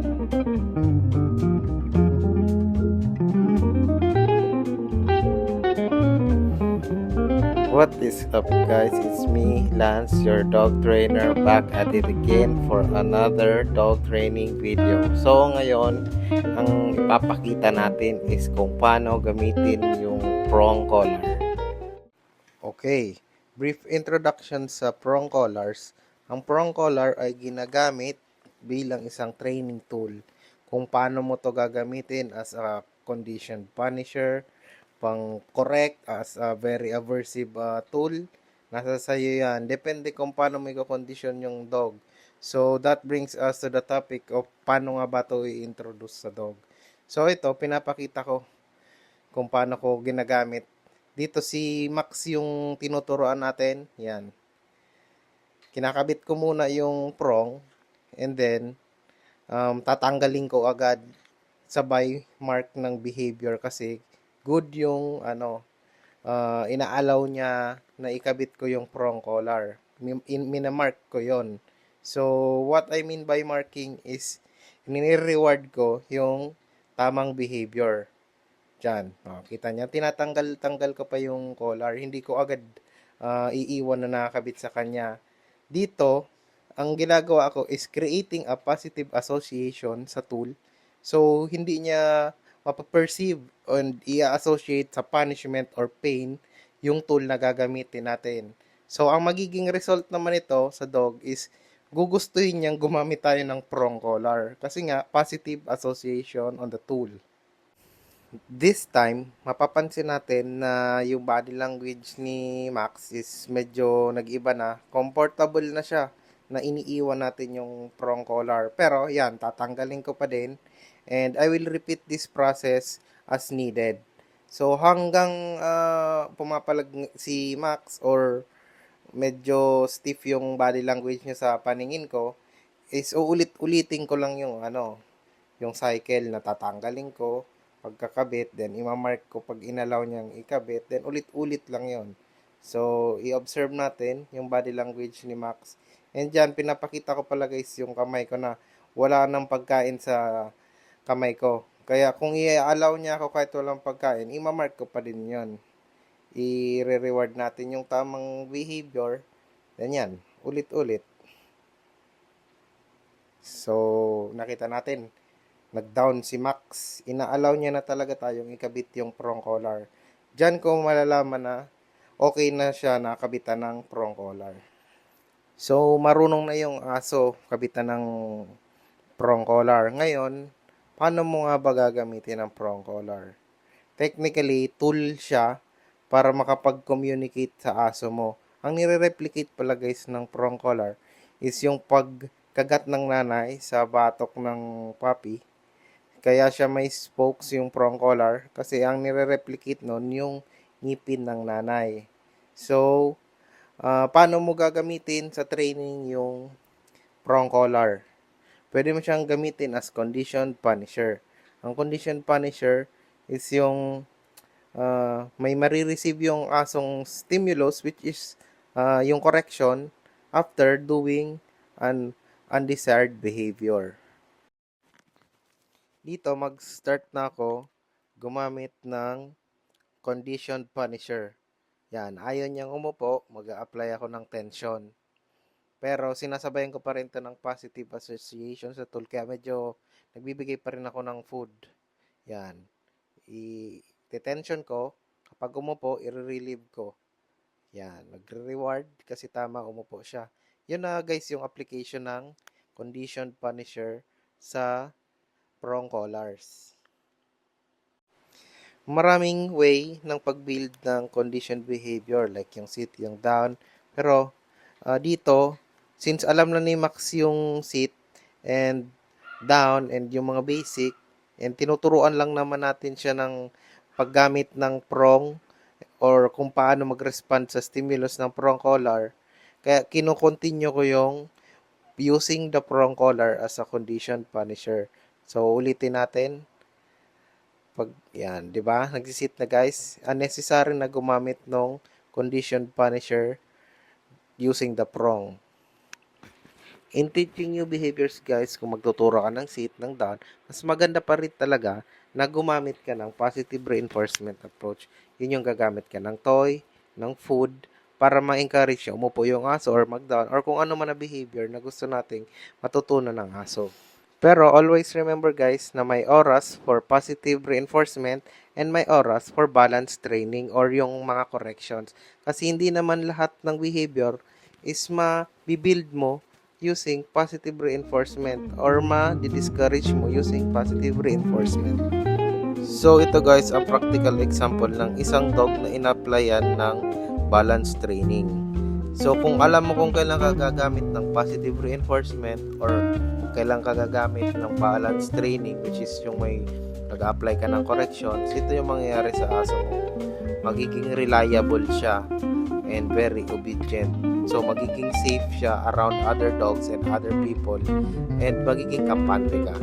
What is up guys, it's me Lance, your dog trainer, back at it again for another dog training video. So ngayon, ang ipapakita natin is kung paano gamitin yung prong collar. Okay, brief introduction sa prong collars. Ang prong collar ay ginagamit bilang isang training tool. Kung paano mo to gagamitin as a condition punisher, pang correct, as a very aversive tool, nasa sayo yan. Depende kung paano mo i-condition yung dog. So that brings us to the topic of paano nga ba ito i-introduce sa dog. So ito, pinapakita ko kung paano ko ginagamit. Dito si Max yung tinuturoan natin. Yan. Kinakabit ko muna yung prong and then tatanggalin ko agad sabay mark ng behavior kasi good yung inaalaw niya na ikabit ko yung prong collar. Minamark ko yon. So, what I mean by marking is nire-reward ko yung tamang behavior. Diyan. Kita niya, tinatanggal-tanggal ko pa yung collar. Hindi ko agad iiwan na nakakabit sa kanya. Dito, ang ginagawa ko is creating a positive association sa tool. So, hindi niya mapaperceive and i-associate sa punishment or pain yung tool na gagamitin natin. So, ang magiging result naman ito sa dog is gugustuhin niyang gumamit tayo ng prong collar. Kasi nga, positive association on the tool. This time, mapapansin natin na yung body language ni Max is medyo nag-iba na. Comfortable na siya na iniiwan natin yung prong collar. Pero, yan, tatanggalin ko pa din. And I will repeat this process as needed. So, hanggang pumapalag si Max or medyo stiff yung body language niya sa paningin ko, is uulit-ulitin ko lang yung cycle na tatanggalin ko, pagkakabit, then imamark ko pag inalaw niyang ikabit, then ulit-ulit lang yon. So, i-observe natin yung body language ni Max. And dyan, pinapakita ko pala guys yung kamay ko na wala nang pagkain sa kamay ko. Kaya kung i-allow niya ako kahit walang pagkain, imamark ko pa din yon. I-reward natin yung tamang behavior. Then yan, ulit-ulit. So, nakita natin, nag-down si Max. Ina-allow niya na talaga tayong ikabit yung prong collar. Diyan ko malalaman na okay na siya nakabitan ng prong collar. So, marunong na yung aso kabitan ng prong collar. Ngayon, paano mo nga ba gagamitin ang prong collar? Technically, tool siya para makapag-communicate sa aso mo. Ang nire-replicate pala guys ng prong collar is yung pagkagat ng nanay sa batok ng puppy. Kaya siya may spokes yung prong collar kasi ang nire-replicate nun yung ngipin ng nanay. So, paano mo gagamitin sa training yung prong collar? Pwede mo siyang gamitin as condition punisher. Ang condition punisher is yung may marireceive yung asong stimulus which is yung correction after doing an undesired behavior. Dito, mag-start na ako gumamit ng condition punisher. Yan, ayaw niyang umupo, mag-a-apply ako ng tension. Pero sinasabayan ko pa rin ito ng positive association sa tool, kaya medyo nagbibigay pa rin ako ng food. Yan, i-tension ko, kapag umupo, i-relieve ko. Yan, nagre-reward kasi tama, umupo siya. Yun na guys yung application ng condition punisher sa prong collars. Maraming way ng pag-build ng conditioned behavior like yung sit, yung down. Pero dito, since alam na ni Max yung sit and down and yung mga basic, and tinuturuan lang naman natin siya ng paggamit ng prong or kung paano mag-respond sa stimulus ng prong collar, kaya kino-continue ko yung using the prong collar as a conditioned punisher. So, ulitin natin. Pag, yan, di ba? Nagsisit na guys. Unnecessary na gumamit ng conditioned punisher using the prong. In teaching new behaviors guys, kung magtuturo ka ng sit, ng down, mas maganda pa rin talaga na gumamit ka ng positive reinforcement approach. Yun yung gagamit ka ng toy, ng food, para ma-encourage siya, umupo yung aso or mag-down or kung ano man na behavior na gusto nating matutunan ng aso. Pero always remember guys na may oras for positive reinforcement and may oras for balance training or yung mga corrections. Kasi hindi naman lahat ng behavior is ma-build mo using positive reinforcement or ma-discourage mo using positive reinforcement. So ito guys, ang practical example ng isang dog na in-applyan ng balance training. So kung alam mo kung kailan ka gagamit ng positive reinforcement or kailan ka gagamit ng balance training, which is yung may nag-apply ka ng corrections, ito yung mangyayari sa aso mo. Magiging reliable siya and very obedient. So magiging safe siya around other dogs and other people and magiging kampante ka.